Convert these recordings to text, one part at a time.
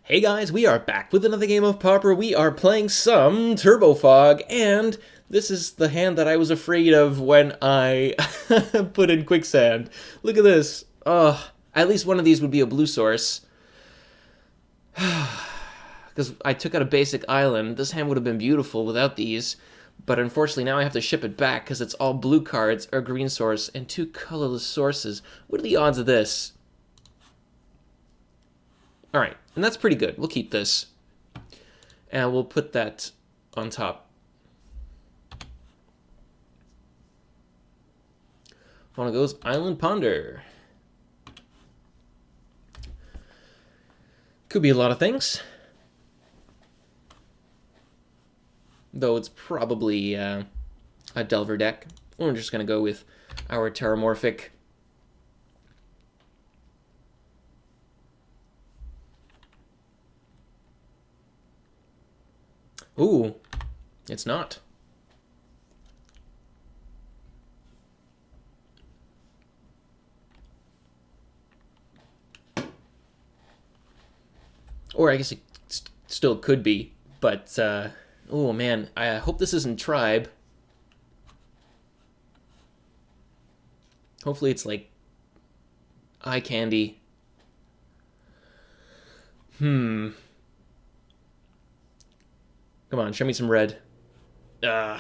Hey guys, we are back with another game of Pauper. We are playing some Turbo Fog, and this is the hand that I was afraid of when I put in Quicksand. Look at this. At least one of these would be a blue source. Because I took out a basic island. This hand would have been beautiful without these. But unfortunately now I have to ship it back because it's all blue cards, a green source, and two colorless sources. What are the odds of this? Alright, and that's pretty good. We'll keep this. And we'll put that on top. One goes Island Ponder. Could be a lot of things. Though it's probably a Delver deck. We're just going to go with our Terramorphic. Ooh, it's not. Or I guess it still could be, but, oh man, I hope this isn't Tribe. Hopefully it's like eye candy. Come on, show me some red. Yeah,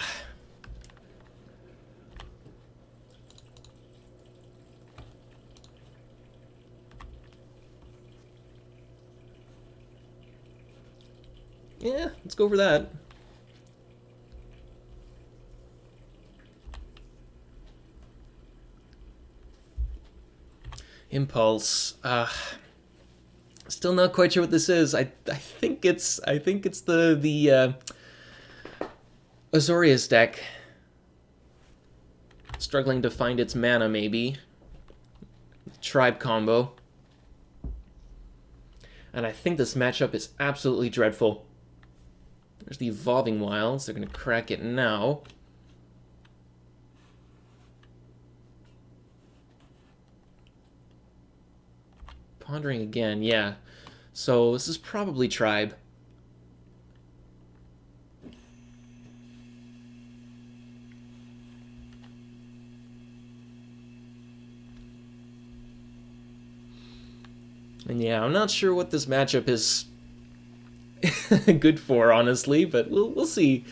let's go for that. Impulse. Still not quite sure what this is. I think it's the Azorius deck. Struggling to find its mana, maybe. Tribe combo. And I think this matchup is absolutely dreadful. There's the Evolving Wilds. They're going to crack it now. Pondering again, yeah. So this is probably Tribe. And yeah, I'm not sure what this matchup is good for, honestly, but we'll see.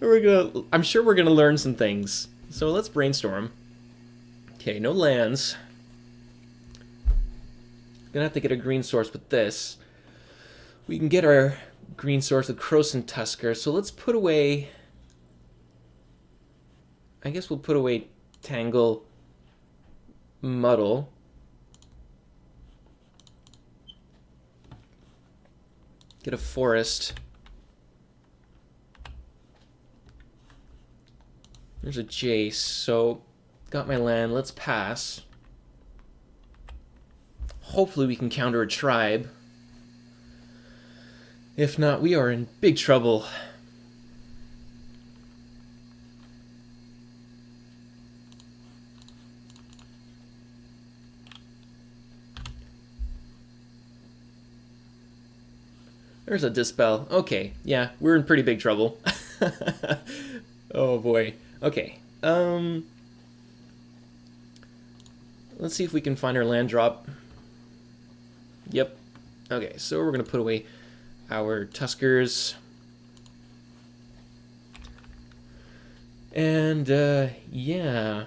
I'm sure we're gonna learn some things. So let's brainstorm. Okay, no lands. Gonna have to get a green source with this. We can get our green source with Krosan Tusker, so let's put away... I guess we'll put away Tangle Muddle. Get a forest. There's a Jace, so got my land. Let's pass. Hopefully we can counter a Tribe. If not, we are in big trouble. There's a Dispel. Okay, yeah, we're in pretty big trouble. Oh boy. Okay. Let's see if we can find our land drop. Yep. Okay, so we're gonna put away our Tuskers. And yeah.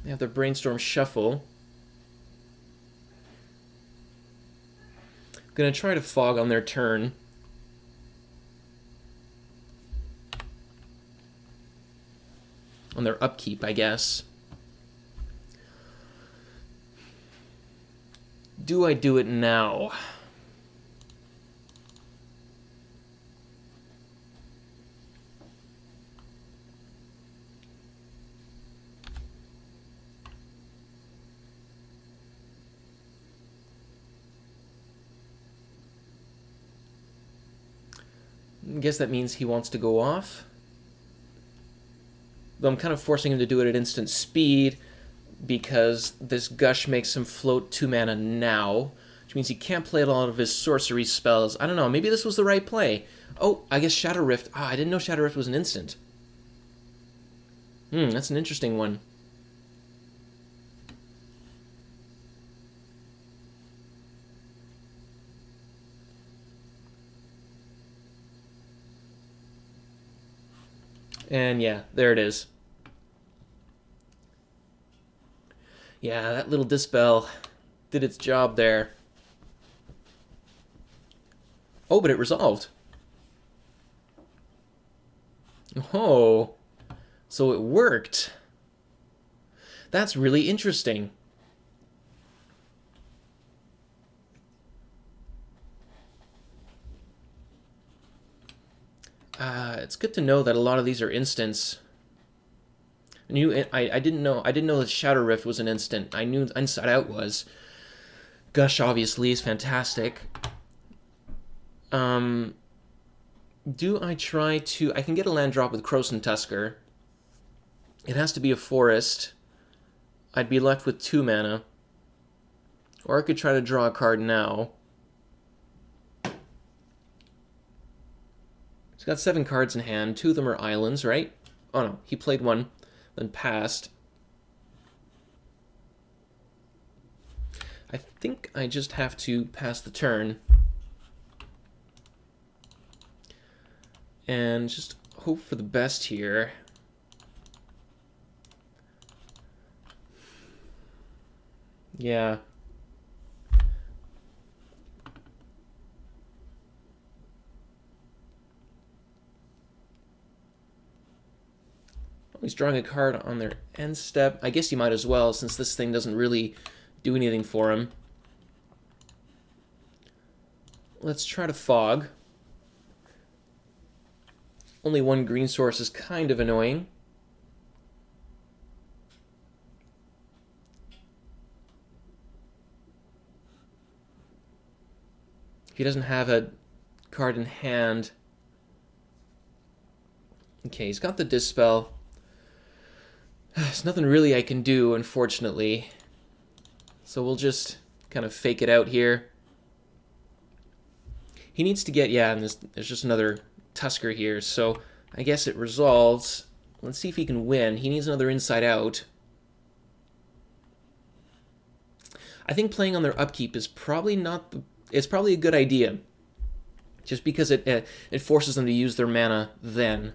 They have their Brainstorm Shuffle. Gonna try to Fog on their turn. On their upkeep, I guess. Do I do it now? I guess that means he wants to go off. Though I'm kind of forcing him to do it at instant speed because this Gush makes him float 2 mana now, which means he can't play a lot of his sorcery spells. I don't know, maybe this was the right play. Oh, I guess Shadow Rift. Ah, I didn't know Shadow Rift was an instant. That's an interesting one. And yeah, there it is. Yeah, that little Dispel did its job there. Oh, but it resolved. Oh, so it worked. That's really interesting. It's good to know that a lot of these are instants. I didn't know that Shadow Rift was an instant. I knew Inside Out was. Gush obviously is fantastic. Do I try to... I can get a land drop with Krosan Tusker. It has to be a forest. I'd be left with 2 mana. Or I could try to draw a card now. He's got 7 cards in hand. 2 of them are islands, right? Oh no, he played one, then passed. I think I just have to pass the turn. And just hope for the best here. Yeah. Oh, he's drawing a card on their end step. I guess you might as well, since this thing doesn't really do anything for him. Let's try to Fog. Only 1 green source is kind of annoying. He doesn't have a card in hand. Okay, he's got the Dispel. There's nothing really I can do, unfortunately. So we'll just kind of fake it out here. He needs to get... Yeah, and there's just another Tusker here, so I guess it resolves. Let's see if he can win. He needs another Inside Out. I think playing on their upkeep is probably not the... It's probably a good idea. Just because it forces them to use their mana then.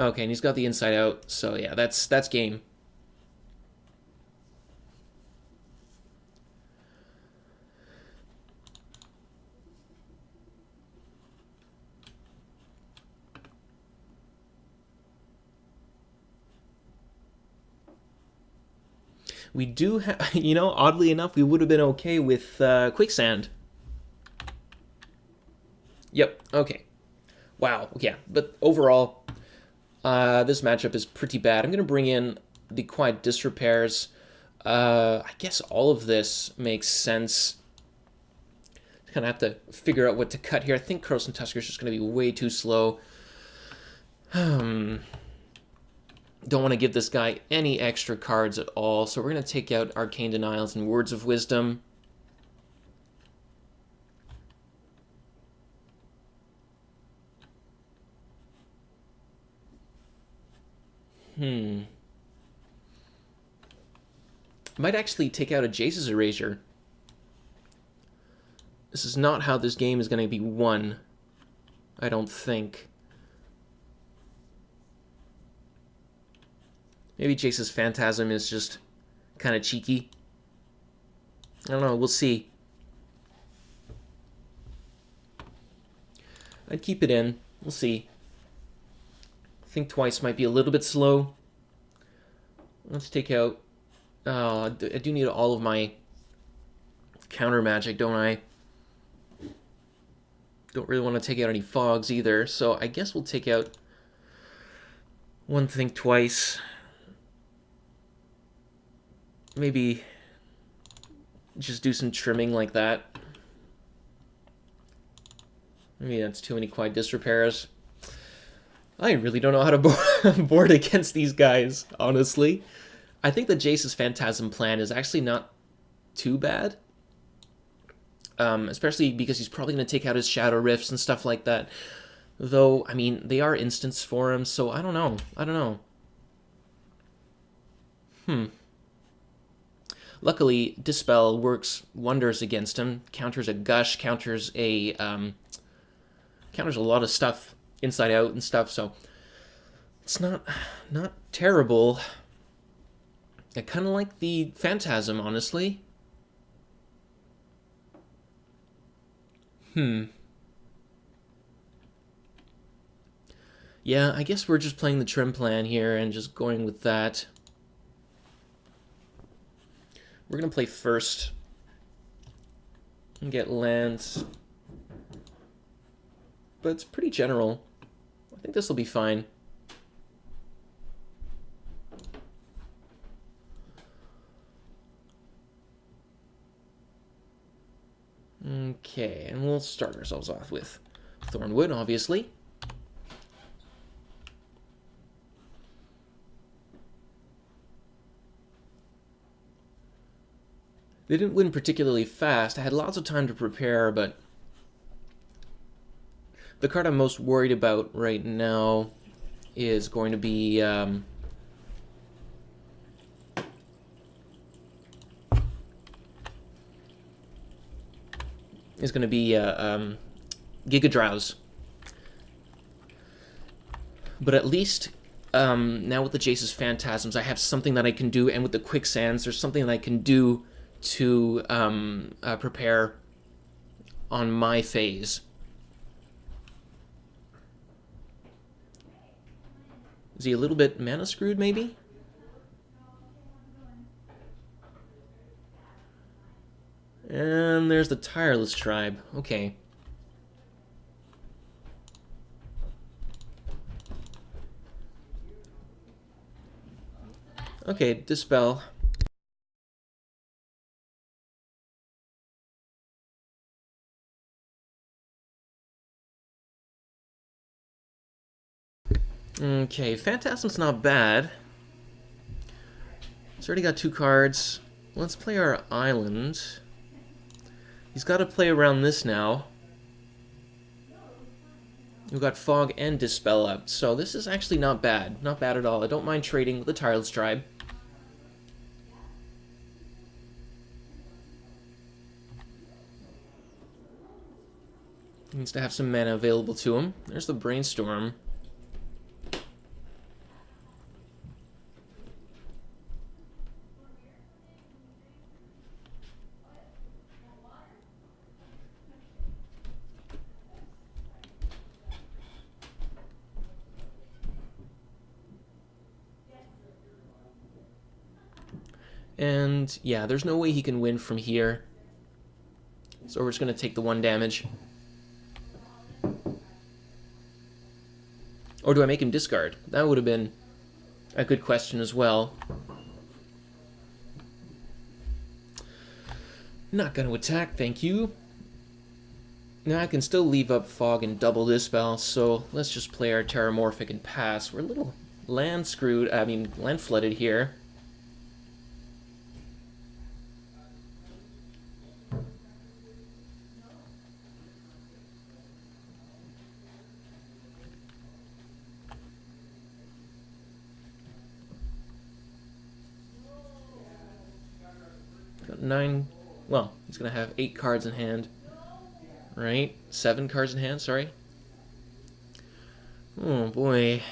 Okay, and he's got the Inside Out, so yeah, that's game. We do have, you know, oddly enough, we would have been okay with Quicksand. Yep, okay. Wow, yeah, but overall, this matchup is pretty bad. I'm going to bring in the Quiet Disrepairs. I guess all of this makes sense. Kind of have to figure out what to cut here. I think Krosan Tusker is just going to be way too slow. Don't want to give this guy any extra cards at all, so we're going to take out Arcane Denials and Words of Wisdom. Might actually take out a Jace's Erasure. This is not how this game is going to be won, I don't think. Maybe Jace's Phantasm is just kind of cheeky. I don't know, we'll see. I'd keep it in. We'll see. Think Twice might be a little bit slow. Let's take out... I do need all of my counter magic, don't I? Don't really want to take out any fogs either, so I guess we'll take out one Think Twice. Maybe just do some trimming like that. Maybe that's too many Quiet Disrepairs. I really don't know how to board against these guys, honestly. I think the Jace's Phantasm plan is actually not too bad. Especially because he's probably going to take out his Shadow Rifts and stuff like that. Though, I mean, they are instants for him, so I don't know. I don't know. Luckily, Dispel works wonders against him. Counters a Gush, counters a lot of stuff inside out and stuff, so it's not terrible. I kind of like the Phantasm, honestly. Yeah, I guess we're just playing the trim plan here and just going with that. We're going to play first and get lands. But it's pretty general. I think this will be fine. Okay, and we'll start ourselves off with Thornwood, obviously. They didn't win particularly fast. I had lots of time to prepare, but the card I'm most worried about right now is going to be Gigadrowse. But at least now with the Jace's Phantasms, I have something that I can do, and with the Quicksands, there's something that I can do to prepare on my phase. Is he a little bit mana screwed, maybe? And there's the Tireless Tribe. Okay. Okay, Dispel. Okay, Phantasm's not bad. He's already got 2 cards. Let's play our island. He's got to play around this now. We've got Fog and Dispel up, so this is actually not bad. Not bad at all. I don't mind trading with the Tireless Tribe. He needs to have some mana available to him. There's the Brainstorm. And yeah, there's no way he can win from here. So we're just going to take the 1 damage. Or do I make him discard? That would have been a good question as well. Not going to attack, thank you. Now I can still leave up Fog and double Dispel, so let's just play our Terramorphic and pass. We're a little land screwed, land flooded here. Got 9, well, he's going to have 8 cards in hand. Right? 7 cards in hand, sorry. Oh boy.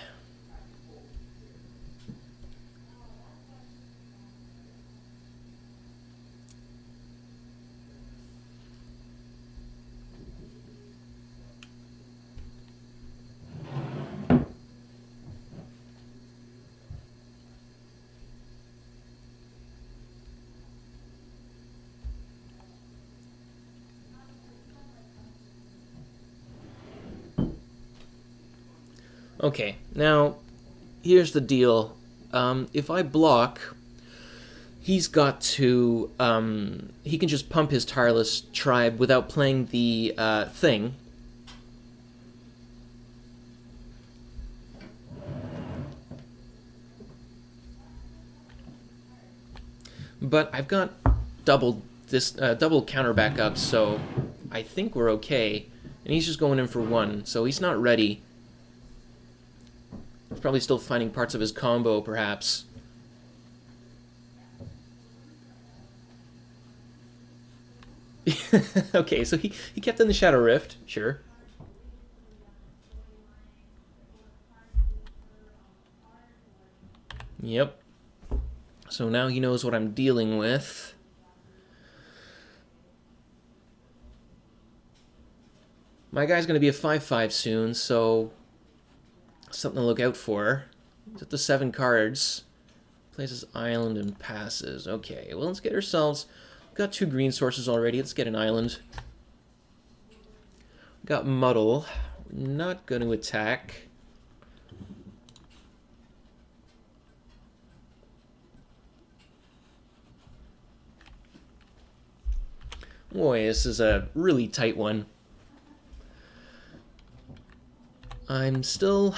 Okay, now, here's the deal. If I block, he's got to, he can just pump his Tireless Tribe without playing the thing. But I've got double double counter backup, so I think we're okay. And he's just going in for one, so he's not ready. He's probably still finding parts of his combo, perhaps. Okay, so he kept in the Shadow Rift, sure. Yep. So now he knows what I'm dealing with. My guy's going to be a 5/5 soon, so something to look out for. He's at the 7 cards. Plays his island and passes. Okay, well, let's get ourselves... We've got 2 green sources already. Let's get an island. We've got Muddle. Not going to attack. Boy, this is a really tight one. I'm still...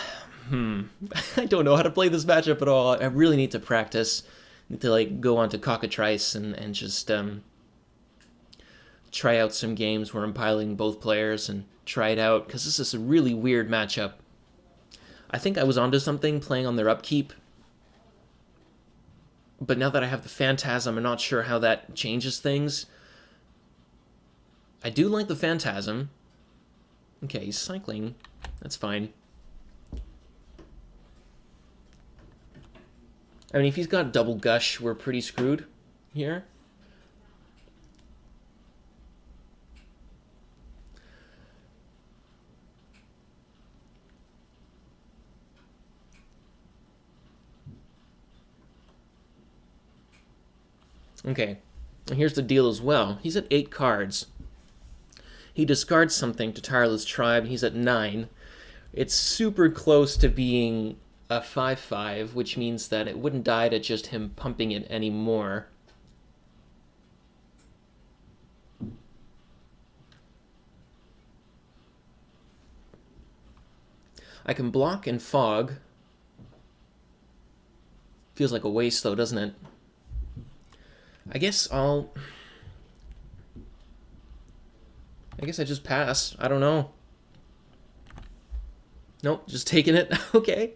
I don't know how to play this matchup at all. I really need to practice. I need to, like, go on to Cockatrice and just try out some games where I'm piling both players and try it out, because this is a really weird matchup. I think I was onto something playing on their upkeep, but now that I have the Phantasm, I'm not sure how that changes things. I do like the Phantasm. Okay, he's cycling. That's fine. I mean, if he's got double gush, we're pretty screwed here. Okay, and here's the deal as well. He's at 8 cards. He discards something to Tireless Tribe, and he's at 9. It's super close to being a 5/5, which means that it wouldn't die to just him pumping it anymore. I can block and fog. Feels like a waste though, doesn't it? I guess I just pass. I don't know. Nope, just taking it. Okay.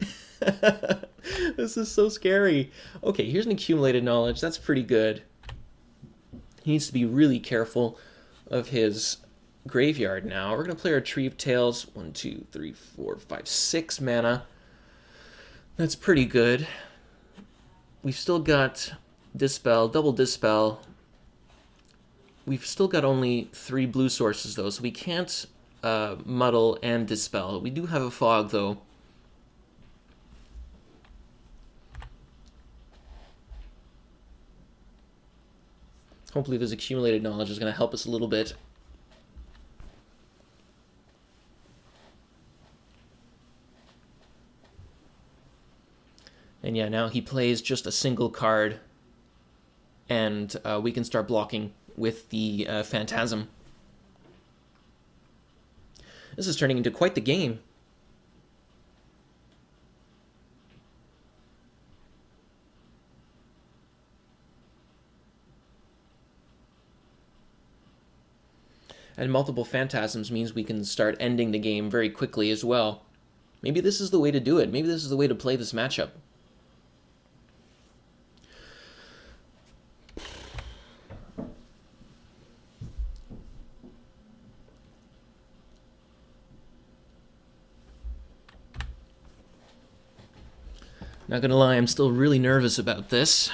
This is so scary. Okay, here's an accumulated knowledge. That's pretty good. He needs to be really careful of his graveyard now. We're going to play our Tree of Tales. 1, 2, 3, 4, 5, 6 mana. That's pretty good. We've still got Dispel, double Dispel. We've still got only 3 blue sources, though, so we can't Muddle and Dispel. We do have a Fog, though. Hopefully this accumulated knowledge is going to help us a little bit. And yeah, now he plays just a single card, and we can start blocking with the Phantasm. This is turning into quite the game. And multiple Phantasms means we can start ending the game very quickly as well. Maybe this is the way to do it. Maybe this is the way to play this matchup. Not gonna lie, I'm still really nervous about this.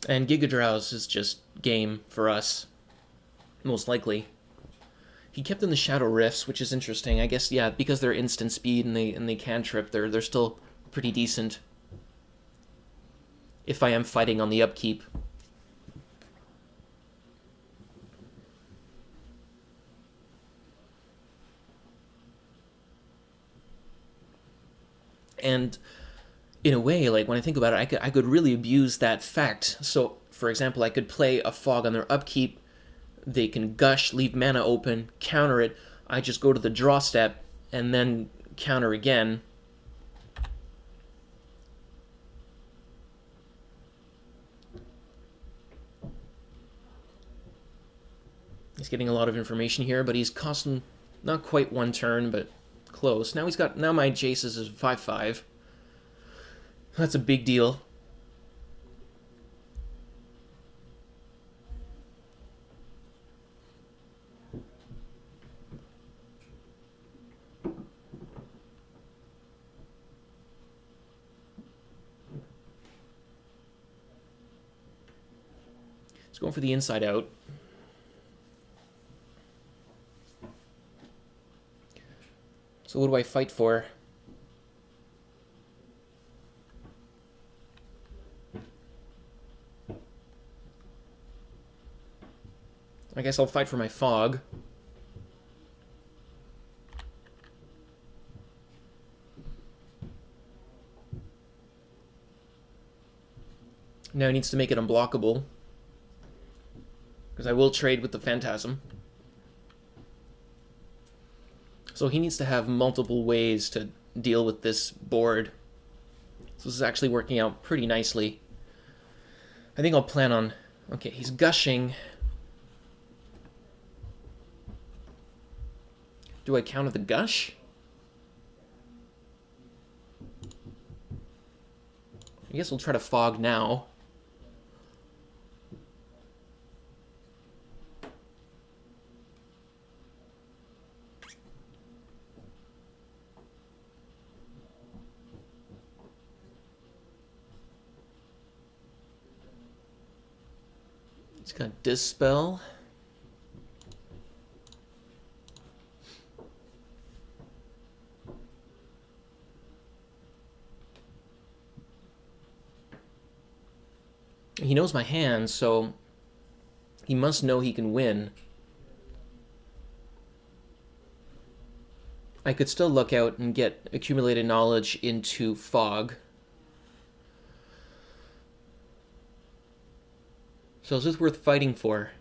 And Giga Drowse is just game for us, most likely. He kept in the Shadow Rifts, which is interesting. I guess, yeah, because they're instant speed and they cantrip, they're still pretty decent. If I am fighting on the upkeep. And in a way, like when I think about it, I could really abuse that fact. So For example, I could play a fog on their upkeep. They can gush, leave mana open, counter it. I just go to the draw step and then counter again. He's getting a lot of information here, but he's costing not quite one turn, but close. Now my Jace's is 5/5. That's a big deal. He's going for the inside out. So what do I fight for? I guess I'll fight for my fog. Now he needs to make it unblockable, because I will trade with the Phantasm. So he needs to have multiple ways to deal with this board. So this is actually working out pretty nicely. I think I'll plan on... Okay, he's gushing. Do I counter the gush? I guess we'll try to fog now. He's got Dispel. He knows my hand, so he must know he can win. I could still look out and get accumulated knowledge into fog. So is this worth fighting for?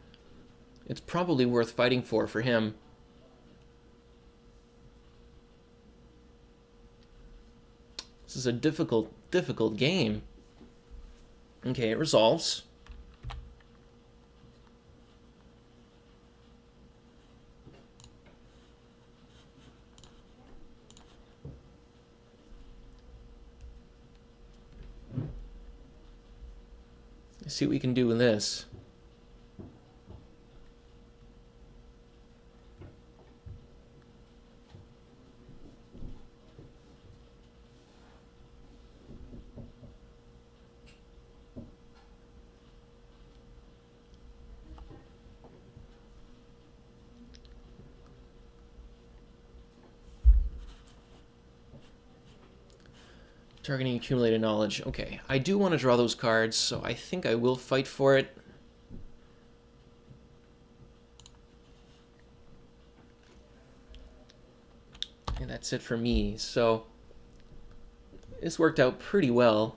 It's probably worth fighting for him. This is a difficult game. Okay, it resolves. Let's see what we can do with this. Targeting accumulated knowledge. Okay, I do want to draw those cards, so I think I will fight for it. And that's it for me. So this worked out pretty well.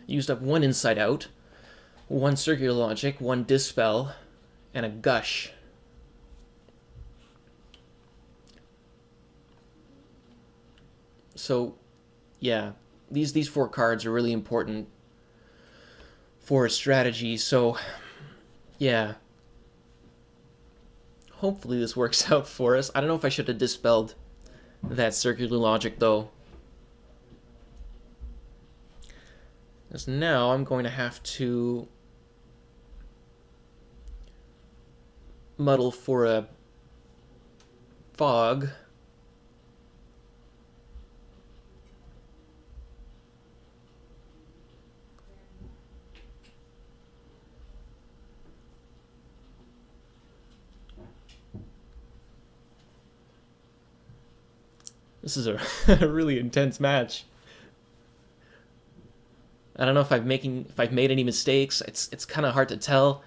Used up one Inside Out, one Circular Logic, one Dispel, and a Gush. So, yeah, these four cards are really important for a strategy, so, yeah. Hopefully this works out for us. I don't know if I should have dispelled that Circular Logic, though. Because now I'm going to have to muddle for a fog. This is a really intense match. I don't know if I've made any mistakes. It's kind of hard to tell.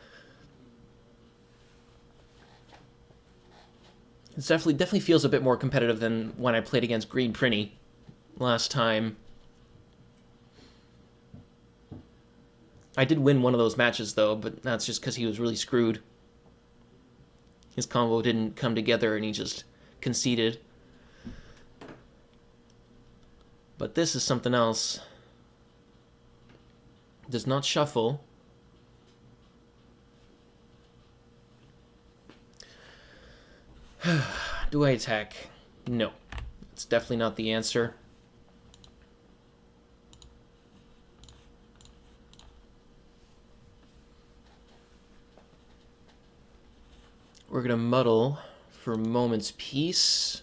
It definitely feels a bit more competitive than when I played against Green Prinny last time. I did win one of those matches, though, but that's just because he was really screwed. His combo didn't come together, and he just conceded. But this is something else. Does not shuffle. Do I attack? No. It's definitely not the answer. We're going to muddle for moment's peace.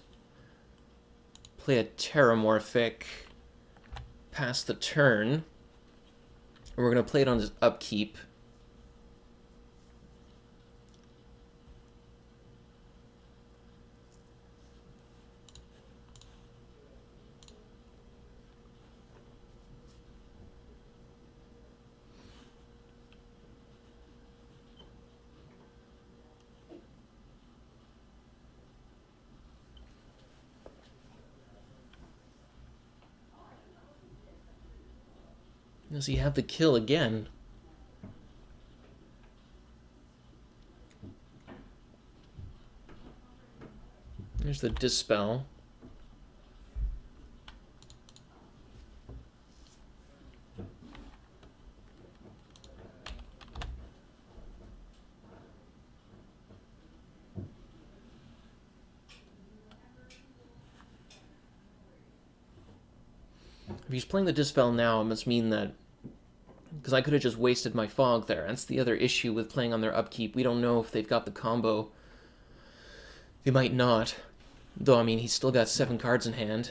Play a Terramorphic. Pass the turn. And we're going to play it on his upkeep. Does he have the kill again? There's the Dispel. If he's playing the Dispel now, it must mean that... Because I could have just wasted my Fog there. That's the other issue with playing on their upkeep. We don't know if they've got the combo. They might not. Though, I mean, he's still got 7 cards in hand.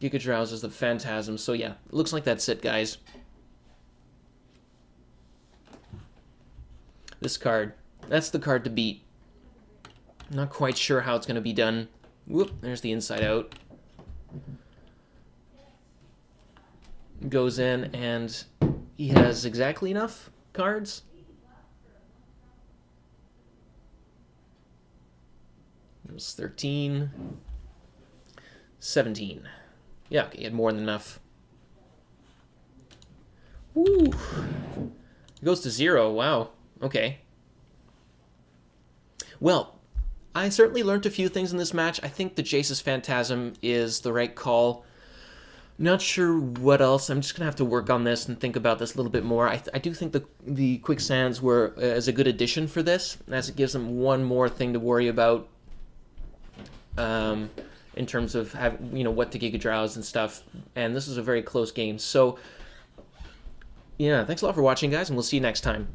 Giga Drowse is the Phantasm, so yeah. Looks like that's it, guys. This card. That's the card to beat. Not quite sure how it's going to be done. Whoop, there's the Inside Out. Goes in, and he has exactly enough cards. It was 13. 17. Yeah, okay, he had more than enough. Woo! It goes to 0. Wow. Okay. Well, I certainly learned a few things in this match. I think the Jace's Phantasm is the right call. Not sure what else. I'm just going to have to work on this and think about this a little bit more. I do think the Quicksands were as a good addition for this, as it gives them one more thing to worry about in terms of what to Giga Drowse and stuff. And this is a very close game. So, yeah, thanks a lot for watching, guys, and we'll see you next time.